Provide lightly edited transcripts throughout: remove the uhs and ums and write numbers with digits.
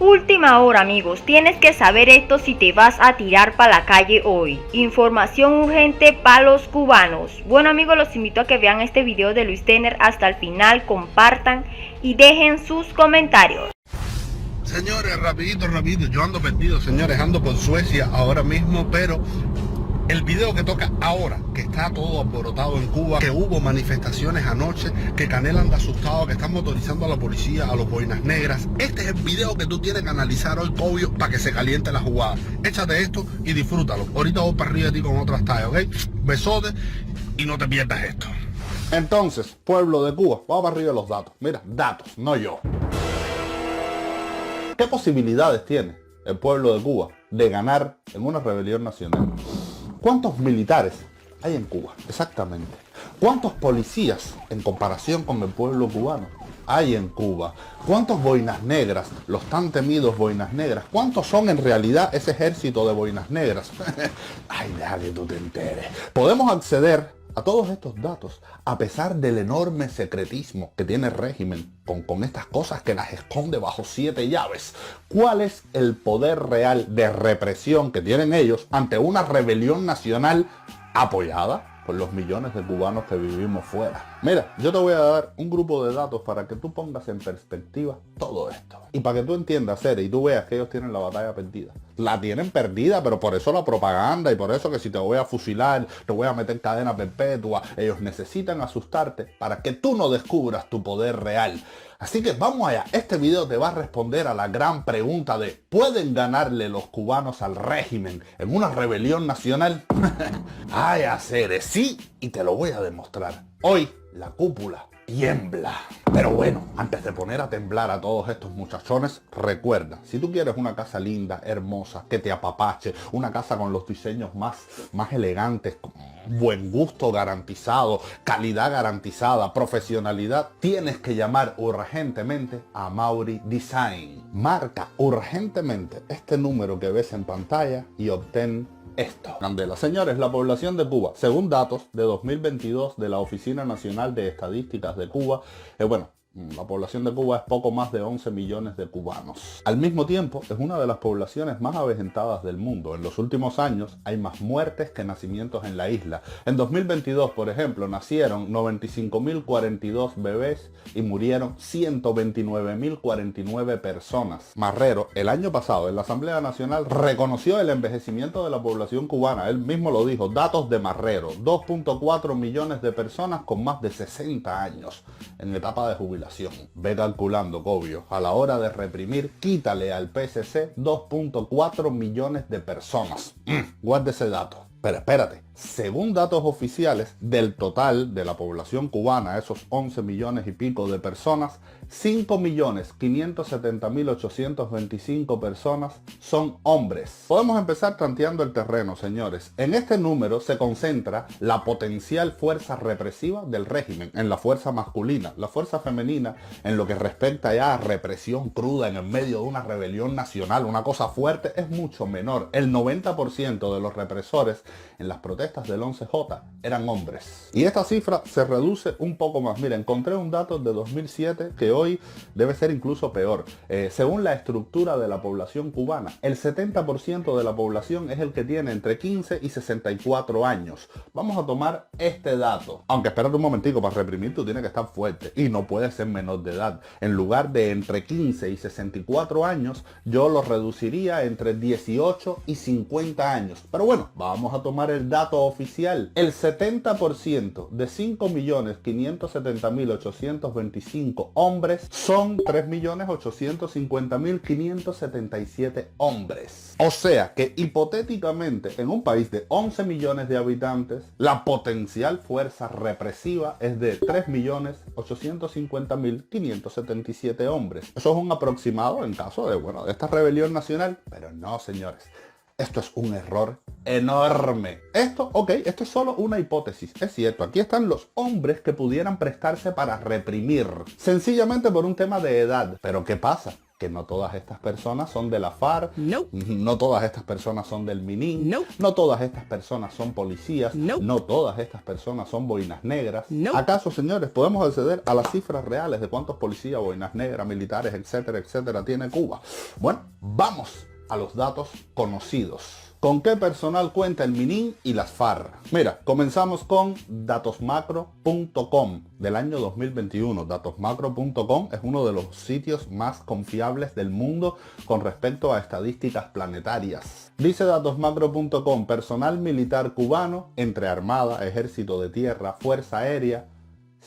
Última hora, amigos, tienes que saber esto si te vas a tirar para la calle hoy. Información urgente para los cubanos. Bueno, amigos, los invito a que vean este video de Luis Tenner hasta el final, compartan y dejen sus comentarios. Señores, rapidito, yo ando perdido, señores, ando por Suecia ahora mismo, pero el video que toca ahora, que está todo alborotado en Cuba, que hubo manifestaciones anoche, que Canel anda asustado, que están motorizando a la policía, a los boinas negras. Este es el video que tú tienes que analizar hoy, Cobio, para que se caliente la jugada. Échate esto y disfrútalo. Ahorita voy para arriba de ti con otras tallas, ¿ok? Besote y no te pierdas esto. Entonces, pueblo de Cuba, vamos para arriba de los datos. Mira, datos, no yo. ¿Qué posibilidades tiene el pueblo de Cuba de ganar en una rebelión nacional? ¿Cuántos militares hay en Cuba? Exactamente. ¿Cuántos policías en comparación con el pueblo cubano hay en Cuba? ¿Cuántos boinas negras, los tan temidos boinas negras? ¿Cuántos son en realidad ese ejército de boinas negras? Ay, deja que tú te enteres. Podemos acceder a todos estos datos, a pesar del enorme secretismo que tiene el régimen con estas cosas que las esconde bajo 7 llaves. ¿Cuál es el poder real de represión que tienen ellos ante una rebelión nacional apoyada por los millones de cubanos que vivimos fuera? Mira, yo te voy a dar un grupo de datos para que tú pongas en perspectiva todo esto. Y para que tú entiendas, Cere, y tú veas que ellos tienen la batalla perdida. La tienen perdida, pero por eso la propaganda y por eso que si te voy a fusilar, te voy a meter en cadena perpetua. Ellos necesitan asustarte para que tú no descubras tu poder real. Así que vamos allá. Este video te va a responder a la gran pregunta de ¿pueden ganarle los cubanos al régimen en una rebelión nacional? Ay, Cere, sí, y te lo voy a demostrar. Hoy la cúpula tiembla. Pero bueno, antes de poner a temblar a todos estos muchachones, recuerda, si tú quieres una casa linda, hermosa, que te apapache, una casa con los diseños más elegantes, con buen gusto garantizado, calidad garantizada, profesionalidad, tienes que llamar urgentemente a Mauri Design. Marca urgentemente este número que ves en pantalla y obtén esto. Candela. Señores, la población de Cuba, según datos de 2022 de la Oficina Nacional de Estadísticas de Cuba, la población de Cuba es poco más de 11 millones de cubanos. Al mismo tiempo, es una de las poblaciones más avejentadas del mundo. En los últimos años hay más muertes que nacimientos en la isla. En 2022, por ejemplo, nacieron 95.042 bebés y murieron 129.049 personas. Marrero, el año pasado, en la Asamblea Nacional, reconoció el envejecimiento de la población cubana. Él mismo lo dijo, datos de Marrero, 2.4 millones de personas con más de 60 años en etapa de jubilación. Ve calculando, Cobio. A la hora de reprimir, quítale al PSC 2.4 millones de personas. Guarda ese dato. Pero espérate, según datos oficiales del total de la población cubana, esos 11 millones y pico de personas, 5.570.825 personas son hombres. Podemos empezar tanteando el terreno, señores. En este número se concentra la potencial fuerza represiva del régimen, en la fuerza masculina. La fuerza femenina, en lo que respecta ya a represión cruda en el medio de una rebelión nacional, una cosa fuerte, es mucho menor. El 90% de los represores en las protestas del 11J eran hombres. Y esta cifra se reduce un poco más. Mira, encontré un dato de 2007 que hoy debe ser incluso peor. Según la estructura de la población cubana, el 70% de la población es el que tiene entre 15 y 64 años. Vamos a tomar este dato. Aunque espérate un momentico, para reprimir tú tienes que estar fuerte y no puedes ser menor de edad. En lugar de entre 15 y 64 años, yo lo reduciría entre 18 y 50 años. Pero bueno, vamos a tomar el dato oficial. El 70% de 5.570.825 hombres son 3.850.577 hombres. O sea que hipotéticamente en un país de 11 millones de habitantes, la potencial fuerza represiva es de 3.850.577 hombres. Eso es un aproximado en caso de esta rebelión nacional. Pero no, señores. Esto es un error enorme. Esto es solo una hipótesis. Es cierto, aquí están los hombres que pudieran prestarse para reprimir. Sencillamente por un tema de edad. Pero ¿qué pasa? que no todas estas personas son de la FARC, Nope. no todas estas personas son del MININ, Nope. no todas estas personas son policías, Nope. no todas estas personas son boinas negras. Nope. ¿Acaso, señores, podemos acceder a las cifras reales de cuántos policías, boinas negras, militares, etcétera, etcétera, tiene Cuba? Bueno, vamos a los datos conocidos. ¿Con qué personal cuenta el MININ y las FARC? Mira, comenzamos con datosmacro.com del año 2021. Datosmacro.com es uno de los sitios más confiables del mundo con respecto a estadísticas planetarias. Dice datosmacro.com, personal militar cubano entre Armada, Ejército de Tierra, Fuerza Aérea,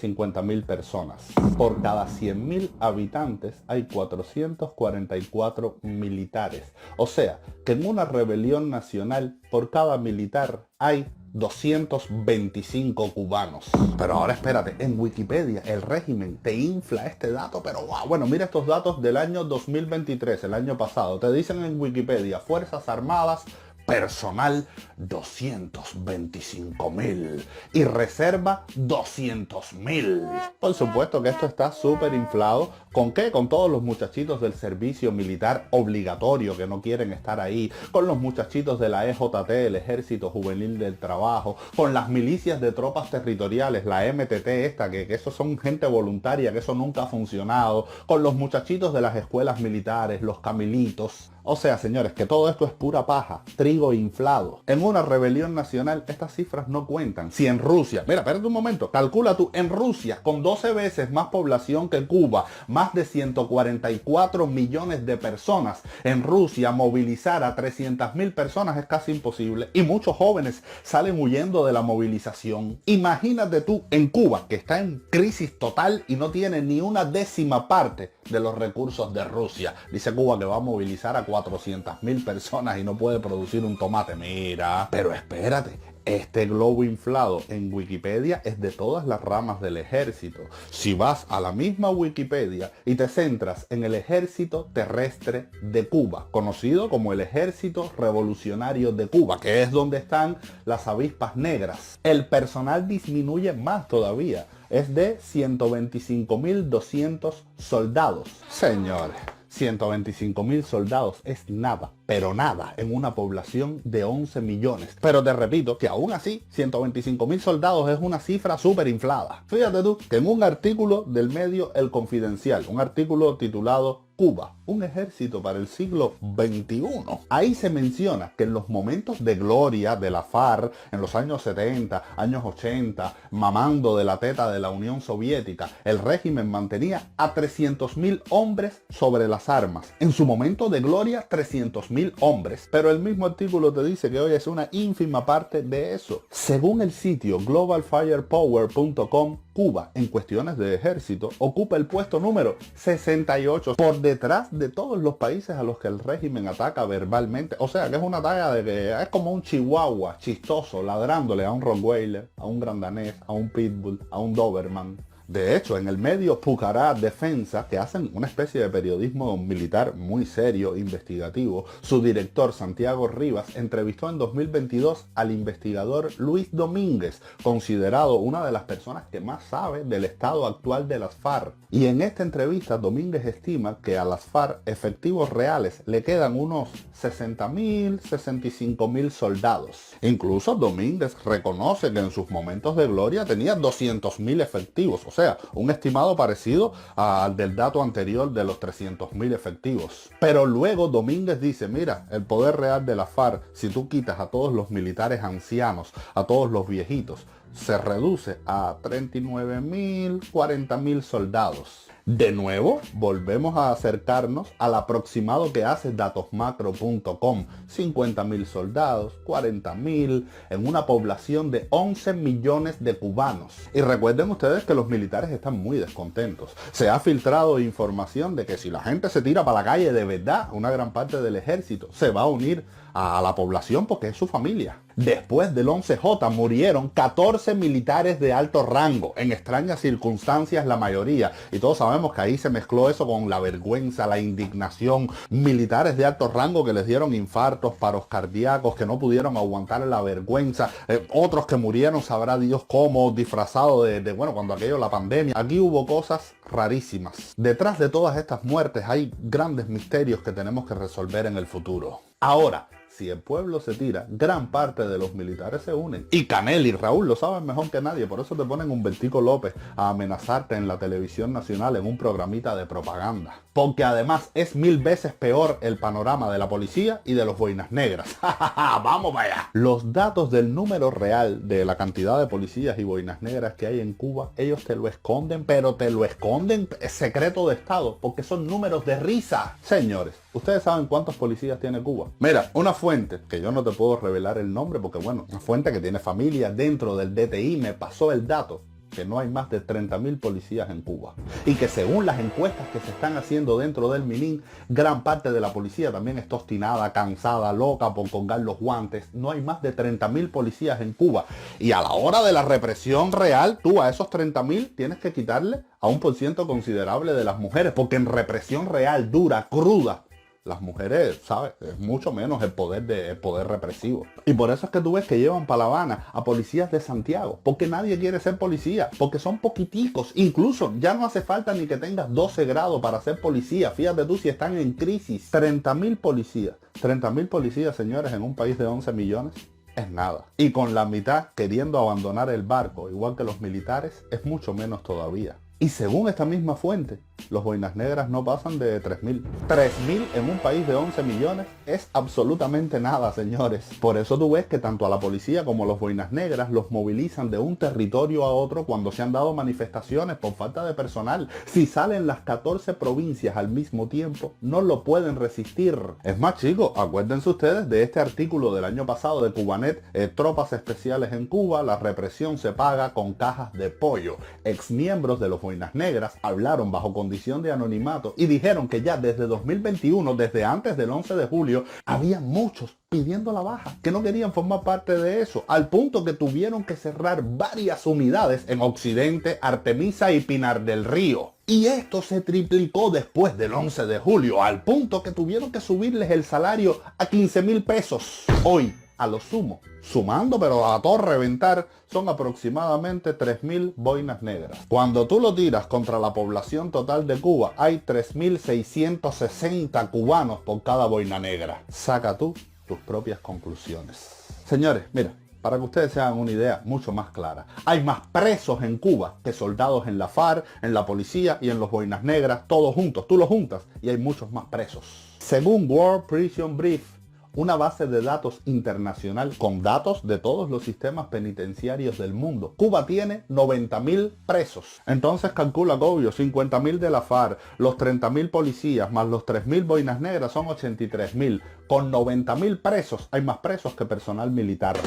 50.000 personas. Por cada 100.000 habitantes hay 444 militares. O sea, que en una rebelión nacional por cada militar hay 225 cubanos. Pero ahora espérate, en Wikipedia el régimen te infla este dato, pero wow. Bueno, mira estos datos del año 2023, el año pasado. Te dicen en Wikipedia, Fuerzas Armadas, personal 225.000 y reserva 200.000. Por supuesto que esto está súper inflado. ¿Con qué? Con todos los muchachitos del servicio militar obligatorio que no quieren estar ahí, con los muchachitos de la EJT, el Ejército Juvenil del Trabajo, con las milicias de tropas territoriales, la MTT esta, que eso son gente voluntaria, que eso nunca ha funcionado, con los muchachitos de las escuelas militares, los camilitos. O sea, señores, que todo esto es pura paja, trigo inflado. En una rebelión nacional estas cifras no cuentan. Si en Rusia, mira, espérate un momento, calcula tú, en Rusia, con 12 veces más población que Cuba, más de 144 millones de personas, en Rusia movilizar a 300.000 personas es casi imposible y muchos jóvenes salen huyendo de la movilización. Imagínate tú en Cuba, que está en crisis total y no tiene ni una décima parte de los recursos de Rusia. Dice Cuba que va a movilizar a 400.000 personas y no puede producir un tomate. Mira, pero espérate, este globo inflado en Wikipedia es de todas las ramas del ejército. Si vas a la misma Wikipedia y te centras en el Ejército Terrestre de Cuba, conocido como el Ejército Revolucionario de Cuba, que es donde están las avispas negras, el personal disminuye más todavía. Es de 125.200 soldados. Señores, 125.000 soldados es nada, pero nada en una población de 11 millones. Pero te repito que aún así, 125.000 soldados es una cifra súper inflada. Fíjate tú que en un artículo del medio El Confidencial, un artículo titulado Cuba, un ejército para el siglo XXI. Ahí se menciona que en los momentos de gloria de la FARC, en los años 70, años 80, mamando de la teta de la Unión Soviética, el régimen mantenía a 300.000 hombres sobre las armas. En su momento de gloria, 300.000 hombres. Pero el mismo artículo te dice que hoy es una ínfima parte de eso. Según el sitio globalfirepower.com, Cuba, en cuestiones de ejército, ocupa el puesto número 68 por detrás de todos los países a los que el régimen ataca verbalmente. O sea, que es una talla de que es como un chihuahua chistoso ladrándole a un Rottweiler, a un gran danés, a un pitbull, a un doberman. De hecho, en el medio Pucará Defensa, que hacen una especie de periodismo militar muy serio, investigativo, su director Santiago Rivas entrevistó en 2022 al investigador Luis Domínguez, considerado una de las personas que más sabe del estado actual de las FARC. Y en esta entrevista Domínguez estima que a las FARC efectivos reales le quedan unos 60.000, 65.000 soldados. Incluso Domínguez reconoce que en sus momentos de gloria tenía 200.000 efectivos, o sea, un estimado parecido al del dato anterior de los 300.000 efectivos. Pero luego Domínguez dice, mira, el poder real de la FARC, si tú quitas a todos los militares ancianos, a todos los viejitos, se reduce a 39.000, 40.000 soldados. De nuevo, volvemos a acercarnos al aproximado que hace datosmacro.com. 50.000 soldados, 40.000, en una población de 11 millones de cubanos. Y recuerden ustedes que los militares están muy descontentos. Se ha filtrado información de que si la gente se tira para la calle de verdad, una gran parte del ejército se va a unir a la población porque es su familia. Después del 11J murieron 14 militares de alto rango, en extrañas circunstancias la mayoría. Y todos sabemos que ahí se mezcló eso con la vergüenza, la indignación. Militares de alto rango que les dieron infartos, paros cardíacos, que no pudieron aguantar la vergüenza. Otros que murieron, sabrá Dios cómo, disfrazados bueno, cuando aquello, la pandemia. Aquí hubo cosas rarísimas. Detrás de todas estas muertes hay grandes misterios que tenemos que resolver en el futuro. Ahora, si el pueblo se tira, gran parte de los militares se unen. Y Canel y Raúl lo saben mejor que nadie. Por eso te ponen Humbertico López a amenazarte en la televisión nacional en un programita de propaganda. Porque además es 1000 veces peor el panorama de la policía y de los boinas negras. ¡Vamos para allá! Los datos del número real de la cantidad de policías y boinas negras que hay en Cuba, ellos te lo esconden, pero te lo esconden, es secreto de Estado, porque son números de risa. Señores, ¿ustedes saben cuántos policías tiene Cuba? Mira, una fuente, que yo no te puedo revelar el nombre porque bueno, una fuente que tiene familia dentro del DTI me pasó el dato que no hay más de 30.000 policías en Cuba. Y que según las encuestas que se están haciendo dentro del MININ, gran parte de la policía también está obstinada, cansada, loca por colgar los guantes. No hay más de 30.000 policías en Cuba. Y a la hora de la represión real, tú a esos 30.000 tienes que quitarle a un por ciento considerable de las mujeres. Porque en represión real, dura, cruda, las mujeres, ¿sabes? Es mucho menos el poder represivo. Y por eso es que tú ves que llevan para La Habana a policías de Santiago. Porque nadie quiere ser policía. Porque son poquiticos. Incluso ya no hace falta ni que tengas 12 grados para ser policía. Fíjate tú si están en crisis. 30.000 policías. 30.000 policías, señores, en un país de 11 millones. Es nada. Y con la mitad queriendo abandonar el barco, igual que los militares, es mucho menos todavía. Y según esta misma fuente, los boinas negras no pasan de 3.000. 3.000 en un país de 11 millones es absolutamente nada, señores. Por eso tú ves que tanto a la policía como a los boinas negras los movilizan de un territorio a otro cuando se han dado manifestaciones por falta de personal. Si salen las 14 provincias al mismo tiempo, no lo pueden resistir. Es más, chicos, acuérdense ustedes de este artículo del año pasado de Cubanet, tropas especiales en Cuba, la represión se paga con cajas de pollo. Exmiembros de los boinas negras hablaron bajo condición de anonimato y dijeron que ya desde 2021, desde antes del 11 de julio, había muchos pidiendo la baja, que no querían formar parte de eso, al punto que tuvieron que cerrar varias unidades en Occidente, Artemisa y Pinar del Río. Y esto se triplicó después del 11 de julio, al punto que tuvieron que subirles el salario a 15.000 pesos. Hoy, a lo sumo, sumando pero a todo reventar, son aproximadamente 3.000 boinas negras. Cuando tú lo tiras contra la población total de Cuba, hay 3.660 cubanos por cada boina negra. Saca tú tus propias conclusiones. Señores, mira, para que ustedes se hagan una idea mucho más clara, hay más presos en Cuba que soldados en la FARC, en la policía y en los boinas negras, todos juntos. Tú los juntas y hay muchos más presos. Según World Prison Brief, una base de datos internacional con datos de todos los sistemas penitenciarios del mundo, Cuba tiene 90.000 presos. Entonces calcula, obvio, 50.000 de la FARC, los 30.000 policías más los 3.000 boinas negras son 83.000. Con 90.000 presos, hay más presos que personal militar.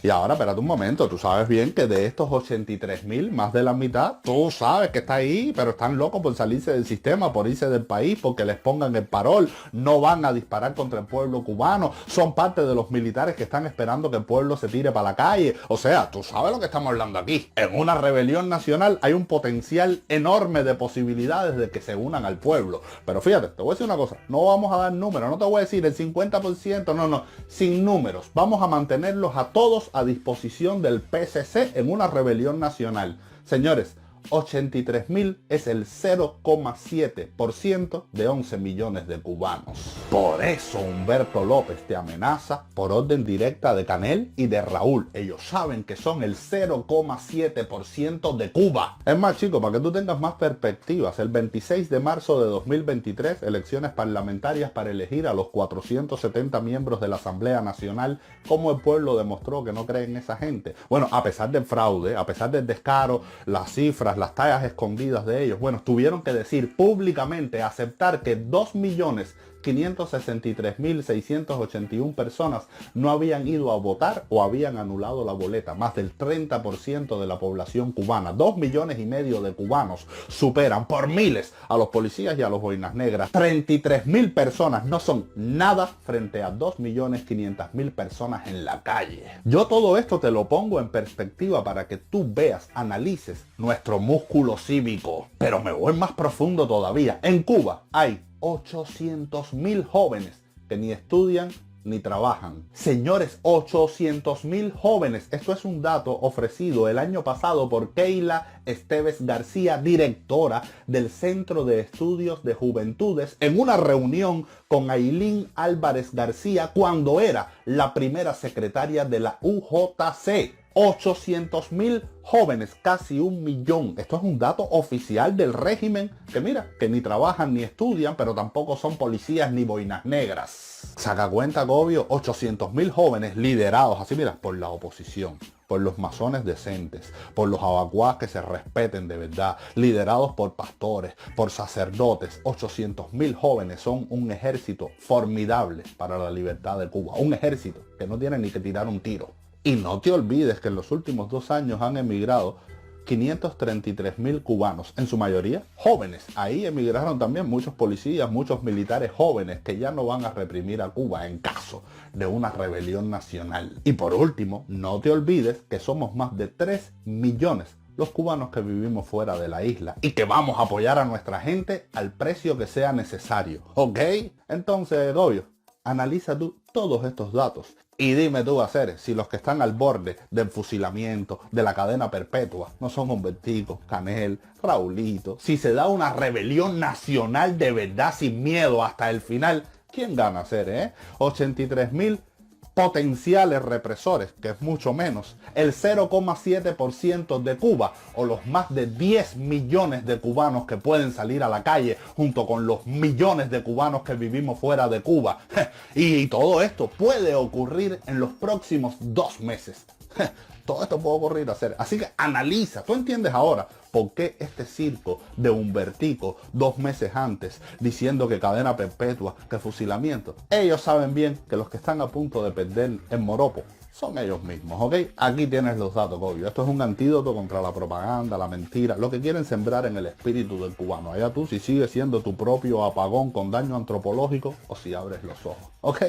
Y ahora, espérate un momento, tú sabes bien que de estos 83.000, más de la mitad, tú sabes que está ahí, pero están locos por salirse del sistema, por irse del país, porque les pongan el parol, no van a disparar contra el pueblo cubano, son parte de los militares que están esperando que el pueblo se tire para la calle. O sea, tú sabes lo que estamos hablando aquí. En una rebelión nacional hay un potencial enorme de posibilidades de que se unan al pueblo. Pero fíjate, te voy a decir una cosa, no vamos a dar números, no te voy a decir el 50%, no, sin números. Vamos a mantenerlos a todos a disposición del PSC en una rebelión nacional. Señores, 83.000 es el 0,7% de 11 millones de cubanos. Por eso Humberto López te amenaza por orden directa de Canel y de Raúl. Ellos saben que son el 0,7% de Cuba. Es más, chicos, para que tú tengas más perspectivas, el 26 de marzo de 2023, elecciones parlamentarias para elegir a los 470 miembros de la Asamblea Nacional, ¿cómo el pueblo demostró que no cree en esa gente? Bueno, a pesar del fraude, a pesar del descaro, las cifras, las tallas escondidas de ellos, bueno, tuvieron que decir públicamente, aceptar que 2.600.000 563.681 personas no habían ido a votar o habían anulado la boleta. Más del 30% de la población cubana, 2,5 millones de cubanos, superan por miles a los policías y a los boinas negras. 33.000 personas no son nada frente a 2.500.000 personas en la calle. Yo todo esto te lo pongo en perspectiva para que tú veas, analices nuestro músculo cívico. Pero me voy más profundo todavía. En Cuba hay 800.000 jóvenes que ni estudian ni trabajan. Señores, 800.000 jóvenes. Esto es un dato ofrecido el año pasado por Keila Esteves García, directora del Centro de Estudios de Juventudes, en una reunión con Ailín Álvarez García cuando era la primera secretaria de la UJC. 800.000 jóvenes, casi 1 millón. Esto es un dato oficial del régimen que mira, que ni trabajan ni estudian, pero tampoco son policías ni boinas negras. Saca cuenta, Gobio, 800.000 jóvenes liderados, así mira, por la oposición, por los masones decentes, por los abacuás que se respeten de verdad, liderados por pastores, por sacerdotes. 800.000 jóvenes son un ejército formidable para la libertad de Cuba. Un ejército que no tiene ni que tirar un tiro. Y no te olvides que en los últimos 2 años han emigrado 533.000 cubanos, en su mayoría jóvenes. Ahí emigraron también muchos policías, muchos militares jóvenes que ya no van a reprimir a Cuba en caso de una rebelión nacional. Y por último, no te olvides que somos más de 3 millones los cubanos que vivimos fuera de la isla y que vamos a apoyar a nuestra gente al precio que sea necesario. ¿Ok? Entonces, Gobio, analiza tú todos estos datos y dime tú, Aceres, si los que están al borde del fusilamiento, de la cadena perpetua, no son Humbertico, Canel, Raulito. Si se da una rebelión nacional de verdad sin miedo hasta el final, ¿quién gana, Aceres? 83.000 potenciales represores, que es mucho menos, el 0,7% de Cuba o los más de 10 millones de cubanos que pueden salir a la calle junto con los millones de cubanos que vivimos fuera de Cuba. Y todo esto puede ocurrir en los próximos 2 meses. Todo esto puede ocurrir, hacer. Así que analiza. Tú entiendes ahora por qué este circo de Humbertico 2 meses antes diciendo que cadena perpetua, que fusilamiento. Ellos saben bien que los que están a punto de perder en Moropo son ellos mismos, ¿ok? Aquí tienes los datos, obvio. Esto es un antídoto contra la propaganda, la mentira, lo que quieren sembrar en el espíritu del cubano. Allá tú si sigues siendo tu propio apagón con daño antropológico o si abres los ojos, ¿ok?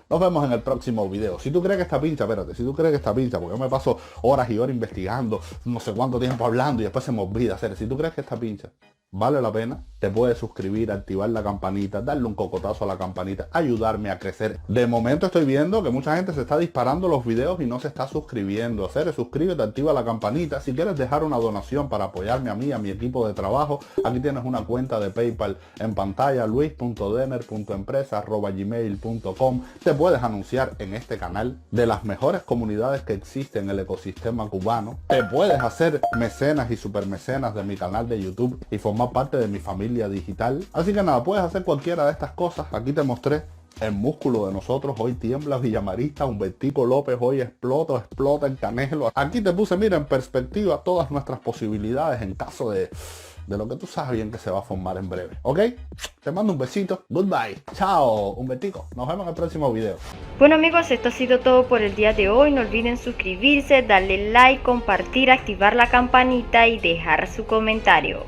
Nos vemos en el próximo video. Si tú crees que está pincha, espérate, si tú crees que está pincha, porque yo me paso horas y horas investigando, no sé cuánto tiempo hablando y después se me olvida hacer. Si tú crees que está pincha, vale la pena, te puedes suscribir, activar la campanita, darle un cocotazo a la campanita, ayudarme a crecer. De momento estoy viendo que mucha gente se está disparando los videos y no se está suscribiendo. Suscríbete, activa la campanita. Si quieres dejar una donación para apoyarme a mí, a mi equipo de trabajo, aquí tienes una cuenta de PayPal en pantalla, luis.demer.empresa@gmail.com. Te puedes anunciar en este canal de las mejores comunidades que existen en el ecosistema cubano. Te puedes hacer mecenas y supermecenas de mi canal de YouTube y formar parte de mi familia digital. Así que nada, puedes hacer cualquiera de estas cosas. Aquí te mostré el músculo de nosotros. Hoy tiembla Villamarista, Humbertico López hoy explota el Canelo. Aquí te puse, mira, en perspectiva todas nuestras posibilidades en caso de lo que tú sabes bien que se va a formar en breve. ¿Ok? Te mando un besito. Goodbye. Chao, Humbertico. Nos vemos en el próximo video. Bueno amigos, esto ha sido todo por el día de hoy. No olviden suscribirse, darle like, compartir, activar la campanita y dejar su comentario.